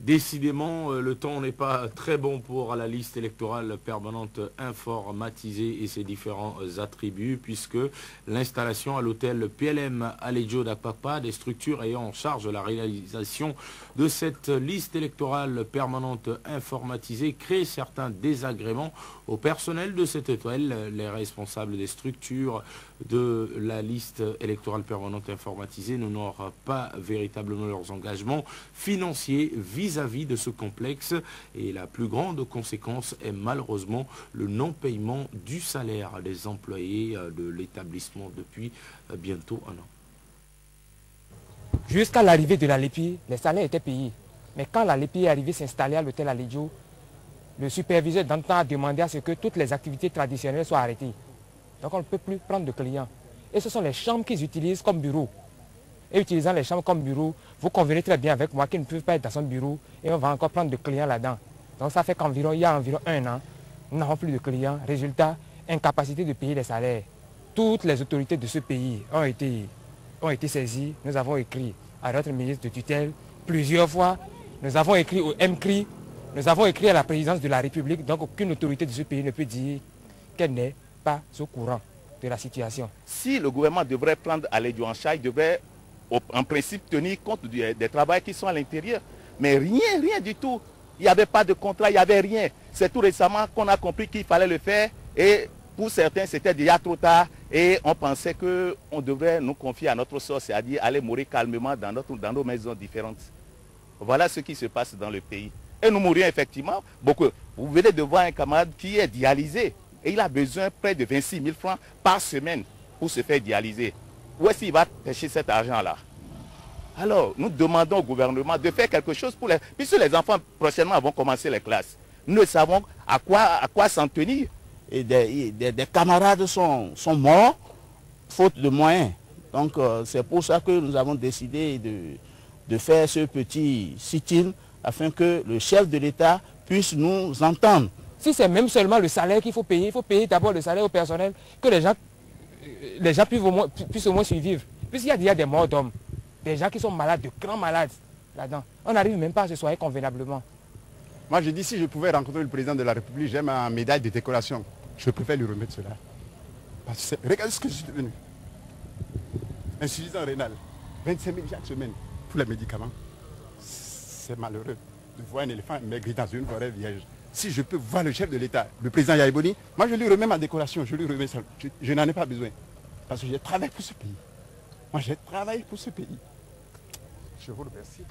Décidément, le temps n'est pas très bon pour la liste électorale permanente informatisée et ses différents attributs, puisque l'installation à l'hôtel PLM Alejo d'Apapa, des structures ayant en charge la réalisation de cette liste électorale permanente informatisée, crée certains désagréments au personnel de cet hôtel. Les responsables des structures de la liste électorale permanente informatisée n'honorent pas véritablement leurs engagements financiers vis-à-vis de ce complexe, et la plus grande conséquence est malheureusement le non-paiement du salaire des employés de l'établissement depuis bientôt un an. Jusqu'à l'arrivée de la LEPI, les salaires étaient payés. Mais quand la LEPI est arrivée s'installer à l'hôtel Alejo, le superviseur d'antan a demandé à ce que toutes les activités traditionnelles soient arrêtées. Donc on ne peut plus prendre de clients. Et ce sont les chambres qu'ils utilisent comme bureau. Et utilisant les chambres comme bureau, vous convenez très bien avec moi qu'ils ne peuvent pas être dans son bureau et on va encore prendre de clients là-dedans. Donc ça fait qu'environ, il y a environ un an, nous n'avons plus de clients. Résultat, incapacité de payer les salaires. Toutes les autorités de ce pays ont été saisies. Nous avons écrit à notre ministre de tutelle plusieurs fois. Nous avons écrit au MCRI. Nous avons écrit à la présidence de la République. Donc aucune autorité de ce pays ne peut dire qu'elle n'est pas au courant de la situation. Si le gouvernement devrait prendre Alejo en charge, il devrait en principe tenir compte des travaux qui sont à l'intérieur. Mais rien du tout. Il n'y avait pas de contrat, il n'y avait rien. C'est tout récemment qu'on a compris qu'il fallait le faire. Et pour certains, c'était déjà trop tard. Et on pensait qu'on devrait nous confier à notre sort, c'est-à-dire aller mourir calmement dans nos maisons différentes. Voilà ce qui se passe dans le pays. Et nous mourions effectivement beaucoup. Vous venez de voir un camarade qui est dialysé. Et il a besoin près de 26 000 francs par semaine pour se faire dialyser. Où est-ce qu'il va pêcher cet argent-là? Alors, nous demandons au gouvernement de faire quelque chose pour puisque les enfants prochainement vont commencer les classes. Nous savons à quoi s'en tenir. Et des camarades sont morts faute de moyens. Donc c'est pour ça que nous avons décidé de faire ce petit sit-in afin que le chef de l'État puisse nous entendre. Si c'est même seulement le salaire qu'il faut payer d'abord le salaire au personnel, que les gens puissent au moins survivre. Puisqu'il y a déjà des morts d'hommes, des gens qui sont malades, de grands malades là-dedans. On n'arrive même pas à se soigner convenablement. Moi je dis, si je pouvais rencontrer le président de la République, j'ai ma médaille de décoration. Je préfère lui remettre cela. Parce que regardez ce que je suis devenu. Insuffisance rénale, 25 000 chaque semaine pour les médicaments. C'est malheureux de voir un éléphant maigri dans une forêt vierge. Si je peux voir le chef de l'État, le président Yaya Boni, moi je lui remets ma décoration, je lui remets ça. Je n'en ai pas besoin. Parce que je travaille pour ce pays. Moi, j'ai travaillé pour ce pays. Je vous remercie.